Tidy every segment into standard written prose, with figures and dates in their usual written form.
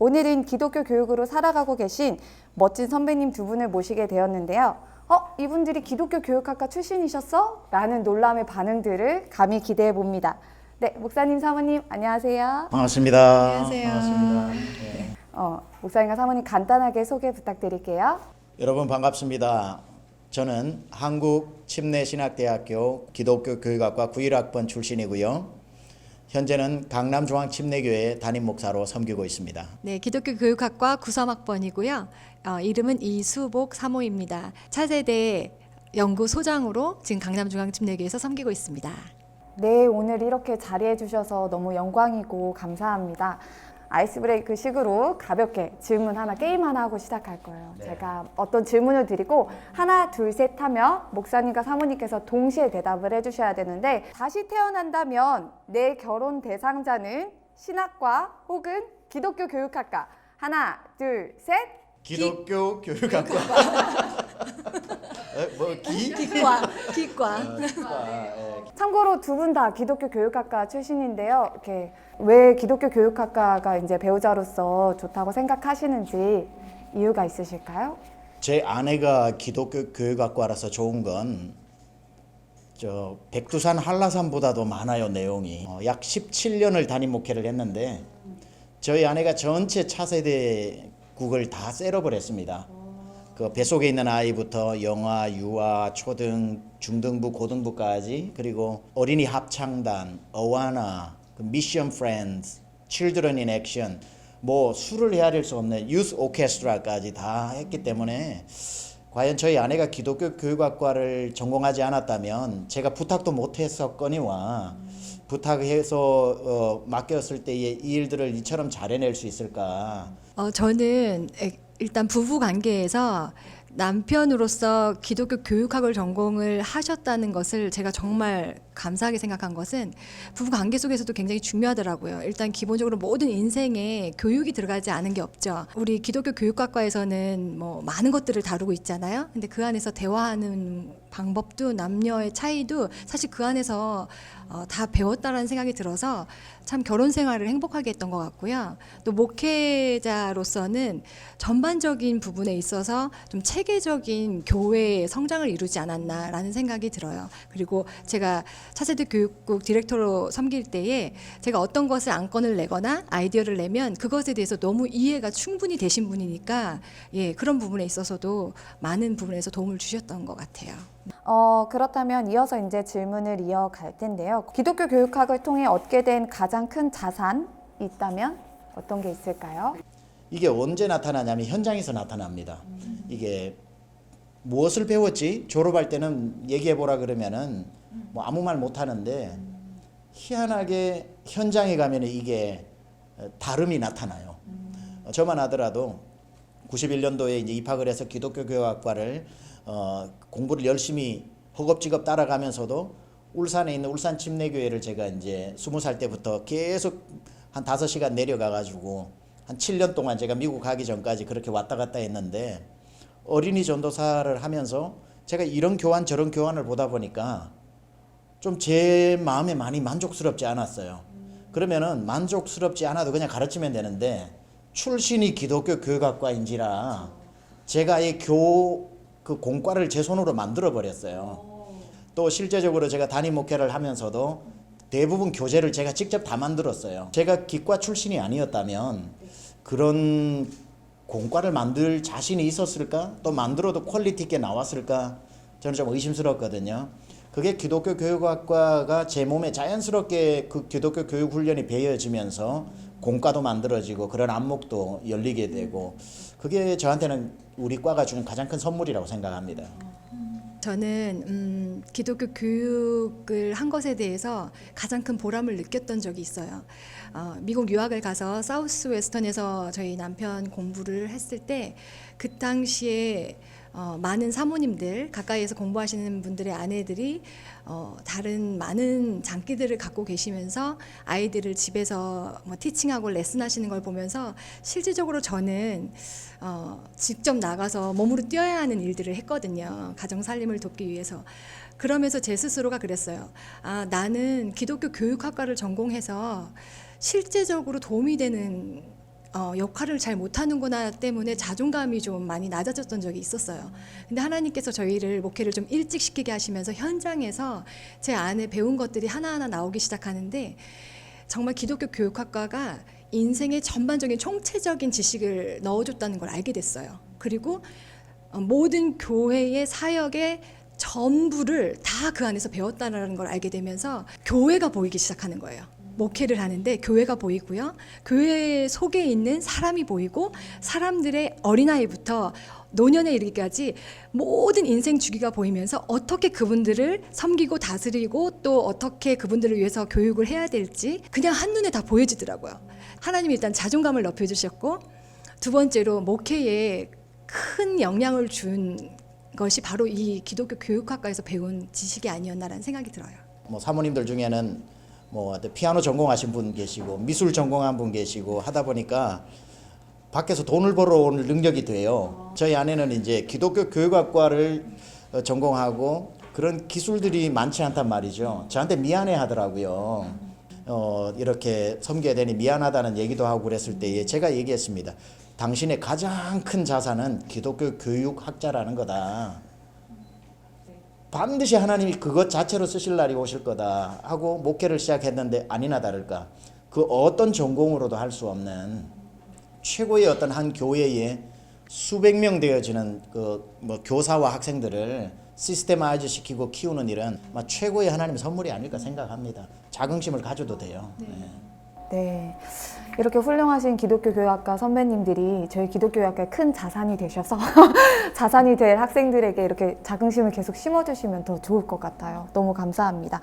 오늘은 기독교 교육으로 살아가고 계신 멋진 선배님 두 분을 모시게 되었는데요. 이분들이 기독교 교육학과 출신이셨어? 라는 놀람의 반응들을 감히 기대해 봅니다. 네, 목사님, 사모님 안녕하세요. 반갑습니다. 안녕하세요. 반갑습니다. 네. 목사님과 사모님 간단하게 소개 부탁드릴게요. 여러분 반갑습니다. 저는 한국침례신학대학교 기독교 교육학과 91학번 출신이고요. 현재는 강남중앙침례교회 담임 목사로 섬기고 있습니다. 네, 기독교 교육학과 93학번이고요. 이름은 이수복 사모입니다. 차세대 연구소장으로 지금 강남중앙침례교회에서 섬기고 있습니다. 네, 오늘 이렇게 자리해 주셔서 너무 영광이고 감사합니다. 아이스브레이크 식으로 가볍게 질문 하나, 게임 하나 하고 시작할 거예요. 네. 제가 어떤 질문을 드리고 하나, 둘, 셋 하면 목사님과 사모님께서 동시에 대답을 해주셔야 되는데, 다시 태어난다면 내 결혼 대상자는 신학과 혹은 기독교 교육학과. 하나, 둘, 셋. 기독교 교육학과. 기과. 기과. 참고로 두 분 다 기독교 교육학과 출신인데요. 이렇게 왜 기독교 교육학과가 이제 배우자로서 좋다고 생각하시는지 이유가 있으실까요? 제 아내가 기독교 교육학과라서 좋은 건 백두산 한라산보다도 많아요, 내용이. 약 17년을 담임 목회를 했는데 저희 아내가 전체 차세대국을 다 셋업을 했습니다. 그 뱃속에 있는 아이부터 영아, 유아, 초등, 중등부, 고등부까지, 그리고 어린이 합창단, 어와나, 미션 프렌즈, 칠드런 인 액션, 뭐 수를 헤아릴 수 없는 유스 오케스트라까지 다 했기 때문에 과연 저희 아내가 기독교 교육학과를 전공하지 않았다면 제가 부탁도 못 했었거니와 부탁해서 맡겼을 때의 이 일들을 이처럼 잘 해낼 수 있을까. 저는 일단 부부 관계에서 남편으로서 기독교 교육학을 전공을 하셨다는 것을 제가 정말 감사하게 생각한 것은 부부 관계 속에서도 굉장히 중요하더라고요. 일단 기본적으로 모든 인생에 교육이 들어가지 않은 게 없죠. 우리 기독교 교육학과에서는 뭐 많은 것들을 다루고 있잖아요. 근데 그 안에서 대화하는 방법도 남녀의 차이도 사실 그 안에서 다 배웠다라는 생각이 들어서 참 결혼 생활을 행복하게 했던 것 같고요. 또 목회자로서는 전반적인 부분에 있어서 좀 체계적인 교회의 성장을 이루지 않았나라는 생각이 들어요. 그리고 제가 차세대 교육국 디렉터로 섬길 때에 제가 어떤 것을 안건을 내거나 아이디어를 내면 그것에 대해서 너무 이해가 충분히 되신 분이니까 그런 부분에 있어서도 많은 부분에서 도움을 주셨던 것 같아요. 그렇다면 이어서 이제 질문을 이어갈 텐데요. 기독교 교육학을 통해 얻게 된 가장 큰 자산이 있다면 어떤 게 있을까요? 이게 언제 나타나냐면 현장에서 나타납니다. 이게 무엇을 배웠지? 졸업할 때는 얘기해보라 그러면은 뭐 아무 말 못하는데 희한하게 현장에 가면 이게 다름이 나타나요. 저만 하더라도 91년도에 이제 입학을 해서 기독교 교육학과를 공부를 열심히 허겁지겁 따라가면서도 울산에 있는 울산침례교회를 제가 이제 20살 때부터 계속 한 5시간 내려가가지고 한 7년 동안 제가 미국 가기 전까지 그렇게 왔다 갔다 했는데 어린이 전도사를 하면서 제가 이런 교환 저런 교환을 보다 보니까 좀 제 마음에 많이 만족스럽지 않았어요. 그러면은 만족스럽지 않아도 그냥 가르치면 되는데 출신이 기독교 교육학과인지라 제가 그 공과를 제 손으로 만들어 버렸어요. 또 실제적으로 제가 담임 목회를 하면서도 대부분 교재를 제가 직접 다 만들었어요. 제가 기과 출신이 아니었다면 그런 공과를 만들 자신이 있었을까? 또 만들어도 퀄리티 있게 나왔을까? 저는 좀 의심스럽거든요. 그게 기독교 교육학과가 제 몸에 자연스럽게 그 기독교 교육 훈련이 배워지면서 공과도 만들어지고 그런 안목도 열리게 되고 그게 저한테는 우리 과가 주는 가장 큰 선물이라고 생각합니다. 저는 기독교 교육을 한 것에 대해서 가장 큰 보람을 느꼈던 적이 있어요. 미국 유학을 가서 사우스 웨스턴에서 저희 남편 공부를 했을 때 그 당시에 많은 사모님들, 가까이에서 공부하시는 분들의 아내들이 다른 많은 장기들을 갖고 계시면서 아이들을 집에서 뭐 티칭하고 레슨하시는 걸 보면서 실질적으로 저는 직접 나가서 몸으로 뛰어야 하는 일들을 했거든요. 가정 살림을 돕기 위해서. 그러면서 제 스스로가 그랬어요. 나는 기독교 교육학과를 전공해서 실제적으로 도움이 되는 역할을 잘 못하는구나 때문에 자존감이 좀 많이 낮아졌던 적이 있었어요. 근데 하나님께서 저희를 목회를 좀 일찍 시키게 하시면서 현장에서 제 안에 배운 것들이 하나하나 나오기 시작하는데 정말 기독교 교육학과가 인생의 전반적인 총체적인 지식을 넣어줬다는 걸 알게 됐어요. 그리고 모든 교회의 사역의 전부를 다 그 안에서 배웠다는 걸 알게 되면서 교회가 보이기 시작하는 거예요. 목회를 하는데 교회가 보이고요. 교회 속에 있는 사람이 보이고 사람들의 어린아이부터 노년에 이르기까지 모든 인생 주기가 보이면서 어떻게 그분들을 섬기고 다스리고 또 어떻게 그분들을 위해서 교육을 해야 될지 그냥 한눈에 다 보여지더라고요. 하나님이 일단 자존감을 높여주셨고 두 번째로 목회에 큰 영향을 준 것이 바로 이 기독교 교육학과에서 배운 지식이 아니었나라는 생각이 들어요. 뭐 사모님들 중에는 뭐 피아노 전공하신 분 계시고 미술 전공한 분 계시고 하다 보니까 밖에서 돈을 벌어올 능력이 돼요. 저희 아내는 이제 기독교 교육학과를 전공하고 그런 기술들이 많지 않단 말이죠. 저한테 미안해 하더라고요. 이렇게 섬겨야 되니 미안하다는 얘기도 하고 그랬을 때에 제가 얘기했습니다. 당신의 가장 큰 자산은 기독교 교육학자라는 거다. 반드시 하나님이 그것 자체로 쓰실 날이 오실 거다 하고 목회를 시작했는데 아니나 다를까 그 어떤 전공으로도 할 수 없는 최고의 어떤 한 교회에 수백 명 되어지는 그 뭐 교사와 학생들을 시스테마이즈 시키고 키우는 일은 최고의 하나님의 선물이 아닐까 생각합니다. 자긍심을 가져도 돼요. 네. 이렇게 훌륭하신 기독교 교육학과 선배님들이 저희 기독교 교육학과에 큰 자산이 되셔서 자산이 될 학생들에게 이렇게 자긍심을 계속 심어주시면 더 좋을 것 같아요. 너무 감사합니다.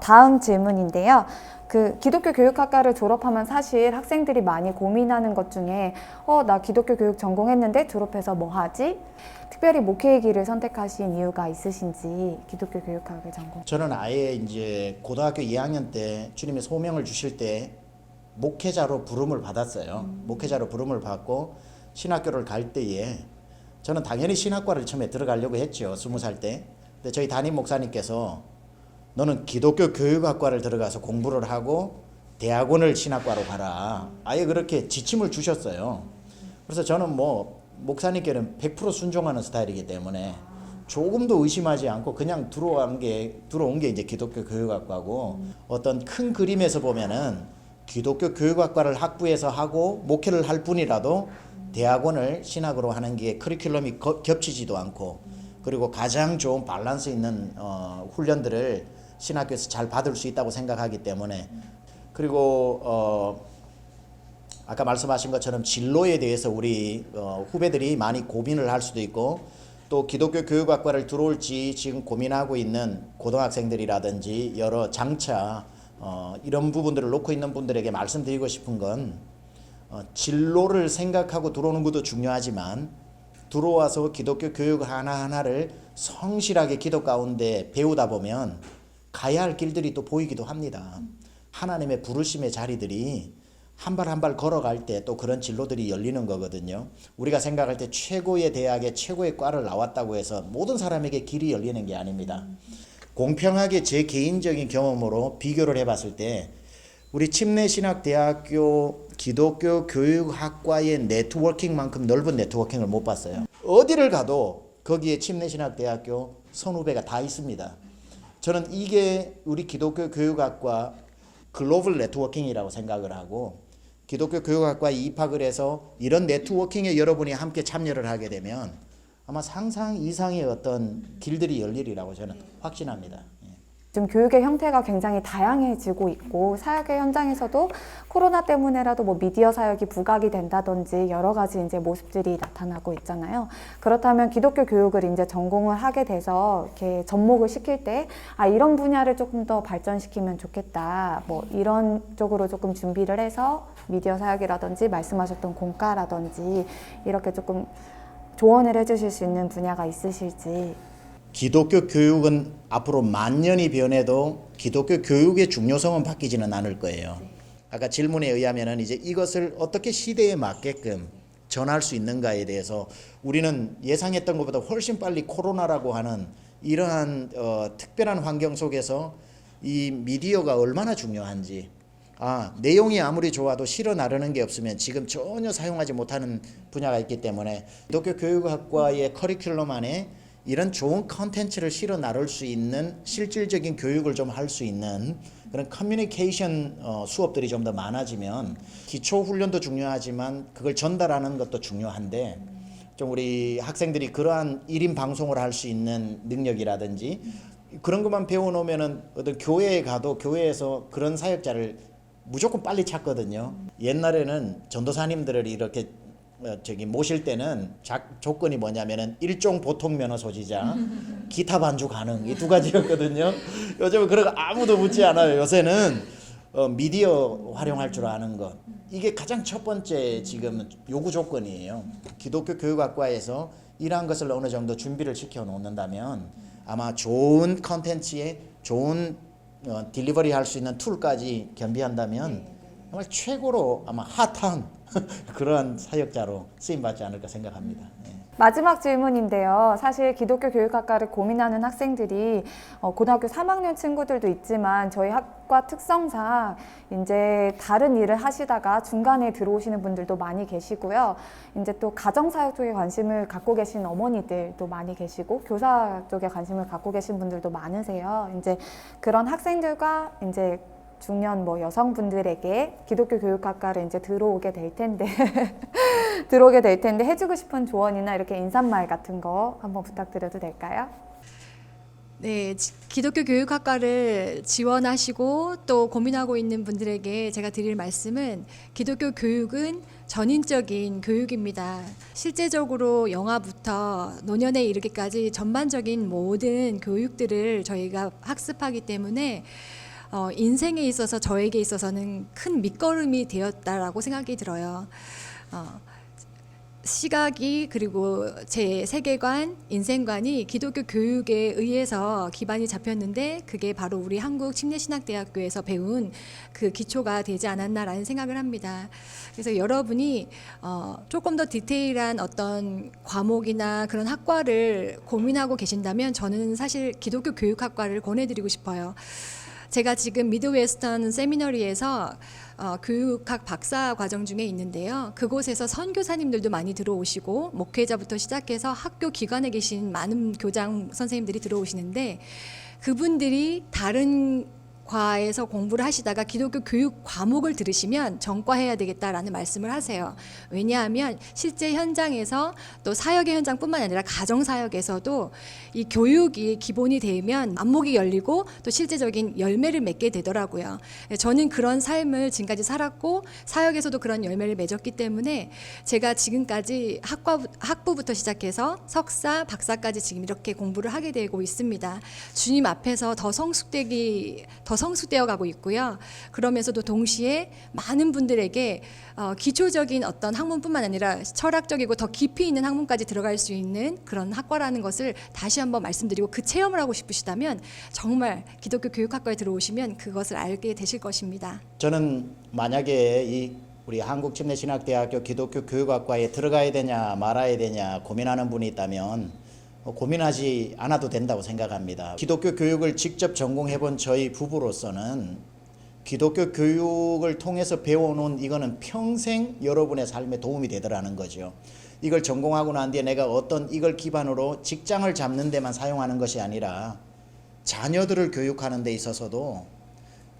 다음 질문인데요. 그 기독교 교육학과를 졸업하면 사실 학생들이 많이 고민하는 것 중에 나 기독교 교육 전공했는데 졸업해서 뭐 하지? 특별히 목회의 길을 선택하신 이유가 있으신지 기독교 교육학을 전공. 저는 아예 이제 고등학교 2학년 때 주님이 소명을 주실 때 목회자로 부름을 받았어요. 목회자로 부름을 받고 신학교를 갈 때에 저는 당연히 신학과를 처음에 들어가려고 했죠. 20살 때. 근데 저희 담임 목사님께서 너는 기독교 교육학과를 들어가서 공부를 하고 대학원을 신학과로 가라. 아예 그렇게 지침을 주셨어요. 그래서 저는 뭐 목사님께는 100% 순종하는 스타일이기 때문에 조금도 의심하지 않고 그냥 들어온 게 이제 기독교 교육학과고 어떤 큰 그림에서 보면은 기독교 교육학과를 학부에서 하고 목회를 할 뿐이라도 대학원을 신학으로 하는 게 커리큘럼이 겹치지도 않고 그리고 가장 좋은 밸런스 있는 훈련들을 신학교에서 잘 받을 수 있다고 생각하기 때문에 그리고 아까 말씀하신 것처럼 진로에 대해서 우리 후배들이 많이 고민을 할 수도 있고 또 기독교 교육학과를 들어올지 지금 고민하고 있는 고등학생들이라든지 여러 장차 이런 부분들을 놓고 있는 분들에게 말씀드리고 싶은 건 진로를 생각하고 들어오는 것도 중요하지만 들어와서 기독교 교육 하나하나를 성실하게 기도 가운데 배우다 보면 가야 할 길들이 또 보이기도 합니다. 하나님의 부르심의 자리들이 한 발 한 발 걸어갈 때 또 그런 진로들이 열리는 거거든요. 우리가 생각할 때 최고의 대학에 최고의 과를 나왔다고 해서 모든 사람에게 길이 열리는 게 아닙니다. 공평하게 제 개인적인 경험으로 비교를 해봤을 때 우리 침례신학대학교 기독교 교육학과의 네트워킹만큼 넓은 네트워킹을 못 봤어요. 어디를 가도 거기에 침례신학대학교 선후배가 다 있습니다. 저는 이게 우리 기독교 교육학과 글로벌 네트워킹이라고 생각을 하고 기독교 교육학과에 입학을 해서 이런 네트워킹에 여러분이 함께 참여를 하게 되면 아마 상상 이상의 어떤 길들이 열리리라고 저는 확신합니다. 지금 교육의 형태가 굉장히 다양해지고 있고 사역의 현장에서도 코로나 때문에라도 뭐 미디어 사역이 부각이 된다든지 여러 가지 이제 모습들이 나타나고 있잖아요. 그렇다면 기독교 교육을 이제 전공을 하게 돼서 이렇게 접목을 시킬 때 이런 분야를 조금 더 발전시키면 좋겠다. 뭐 이런 쪽으로 조금 준비를 해서 미디어 사역이라든지 말씀하셨던 공과라든지 이렇게 조금 조언을 해주실 수 있는 분야가 있으실지. 기독교 교육은 앞으로 만년이 변해도 기독교 교육의 중요성은 바뀌지는 않을 거예요. 아까 질문에 의하면은 이제 이것을 어떻게 시대에 맞게끔 전할 수 있는가에 대해서 우리는 예상했던 것보다 훨씬 빨리 코로나라고 하는 이러한 특별한 환경 속에서 이 미디어가 얼마나 중요한지 내용이 아무리 좋아도 실어 나르는 게 없으면 지금 전혀 사용하지 못하는 분야가 있기 때문에 기독교 교육학과의 커리큘럼 안에 이런 좋은 컨텐츠를 실어 나를 수 있는 실질적인 교육을 좀 할 수 있는 그런 커뮤니케이션 수업들이 좀 더 많아지면 기초 훈련도 중요하지만 그걸 전달하는 것도 중요한데 좀 우리 학생들이 그러한 1인 방송을 할 수 있는 능력이라든지 그런 것만 배워놓으면은 어떤 교회에 가도 교회에서 그런 사역자를 무조건 빨리 찾거든요. 옛날에는 전도사님들을 이렇게 모실 때는 조건이 뭐냐면은 일종 보통 면허 소지자, 기타 반주 가능 이 두 가지였거든요. 요즘은 그런 거 아무도 묻지 않아요. 요새는 미디어 활용할 줄 아는 것 이게 가장 첫 번째 지금 요구 조건이에요. 기독교 교육학과에서 이러한 것을 어느 정도 준비를 시켜 놓는다면 아마 좋은 컨텐츠에 좋은 딜리버리 할 수 있는 툴까지 겸비한다면 정말 최고로 아마 핫한 그러한 사역자로 쓰임받지 않을까 생각합니다. 마지막 질문인데요. 사실 기독교 교육학과를 고민하는 학생들이 고등학교 3학년 친구들도 있지만 저희 학과 특성상 이제 다른 일을 하시다가 중간에 들어오시는 분들도 많이 계시고요. 이제 또 가정사역 쪽에 관심을 갖고 계신 어머니들도 많이 계시고 교사 쪽에 관심을 갖고 계신 분들도 많으세요. 이제 그런 학생들과 이제 중년 여성분들에게 기독교 교육학과를 이제 들어오게 될 텐데 해주고 싶은 조언이나 이렇게 인사말 같은 거 한번 부탁드려도 될까요? 네, 기독교 교육학과를 지원하시고 또 고민하고 있는 분들에게 제가 드릴 말씀은 기독교 교육은 전인적인 교육입니다. 실제적으로 영아부터 노년에 이르기까지 전반적인 모든 교육들을 저희가 학습하기 때문에 인생에 있어서 저에게 있어서는 큰 밑거름이 되었다라고 생각이 들어요. 시각이 그리고 제 세계관, 인생관이 기독교 교육에 의해서 기반이 잡혔는데 그게 바로 우리 한국침례신학대학교에서 배운 그 기초가 되지 않았나라는 생각을 합니다. 그래서 여러분이 조금 더 디테일한 어떤 과목이나 그런 학과를 고민하고 계신다면 저는 사실 기독교 교육학과를 권해드리고 싶어요. 제가 지금 미드웨스턴 세미너리에서 교육학 박사 과정 중에 있는데요. 그곳에서 선교사님들도 많이 들어오시고 목회자부터 시작해서 학교 기관에 계신 많은 교장 선생님들이 들어오시는데 그분들이 다른 과에서 공부를 하시다가 기독교 교육 과목을 들으시면 전과해야 되겠다라는 말씀을 하세요. 왜냐하면 실제 현장에서 또 사역의 현장뿐만 아니라 가정사역에서도 이 교육이 기본이 되면 안목이 열리고 또 실제적인 열매를 맺게 되더라고요. 저는 그런 삶을 지금까지 살았고 사역에서도 그런 열매를 맺었기 때문에 제가 지금까지 학부부터 시작해서 석사, 박사까지 지금 이렇게 공부를 하게 되고 있습니다. 주님 앞에서 더 성숙되어 가고 있고요. 그러면서도 동시에 많은 분들에게 기초적인 어떤 학문뿐만 아니라 철학적이고 더 깊이 있는 학문까지 들어갈 수 있는 그런 학과라는 것을 다시 한번 말씀드리고 그 체험을 하고 싶으시다면 정말 기독교 교육학과에 들어오시면 그것을 알게 되실 것입니다. 저는 만약에 우리 한국침례신학대학교 기독교 교육학과에 들어가야 되냐 말아야 되냐 고민하는 분이 있다면 고민하지 않아도 된다고 생각합니다. 기독교 교육을 직접 전공해본 저희 부부로서는 기독교 교육을 통해서 배워놓은 이거는 평생 여러분의 삶에 도움이 되더라는 거죠. 이걸 전공하고 난 뒤에 내가 이걸 기반으로 직장을 잡는 데만 사용하는 것이 아니라 자녀들을 교육하는 데 있어서도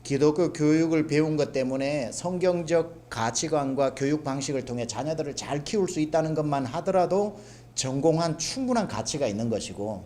기독교 교육을 배운 것 때문에 성경적 가치관과 교육 방식을 통해 자녀들을 잘 키울 수 있다는 것만 하더라도 전공한 충분한 가치가 있는 것이고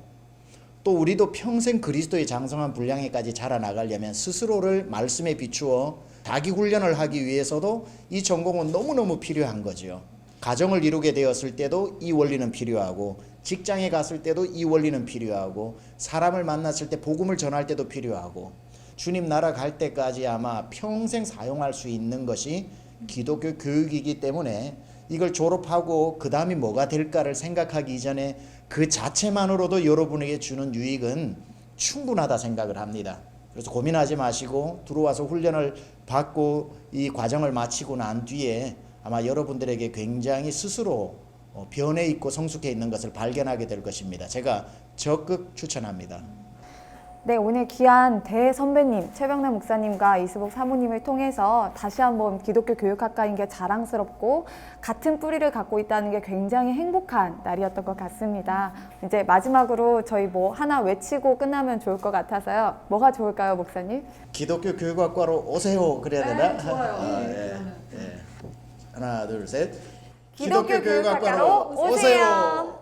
또 우리도 평생 그리스도의 장성한 분량에까지 자라나가려면 스스로를 말씀에 비추어 자기 훈련을 하기 위해서도 이 전공은 너무너무 필요한 거죠. 가정을 이루게 되었을 때도 이 원리는 필요하고 직장에 갔을 때도 이 원리는 필요하고 사람을 만났을 때 복음을 전할 때도 필요하고 주님 나라 갈 때까지 아마 평생 사용할 수 있는 것이 기독교 교육이기 때문에 이걸 졸업하고 그 다음이 뭐가 될까를 생각하기 이전에 그 자체만으로도 여러분에게 주는 유익은 충분하다 생각을 합니다. 그래서 고민하지 마시고 들어와서 훈련을 받고 이 과정을 마치고 난 뒤에 아마 여러분들에게 굉장히 스스로 변해 있고 성숙해 있는 것을 발견하게 될 것입니다. 제가 적극 추천합니다. 네, 오늘 귀한 대선배님 최병래 목사님과 이수복 사모님을 통해서 다시 한번 기독교 교육학과인 게 자랑스럽고 같은 뿌리를 갖고 있다는 게 굉장히 행복한 날이었던 것 같습니다. 이제 마지막으로 저희 뭐 하나 외치고 끝나면 좋을 것 같아서요. 뭐가 좋을까요, 목사님? 기독교 교육학과로 오세요 그래야 되나? 좋아요. 예, 예. 하나 둘 셋. 기독교 교육학과로 오세요.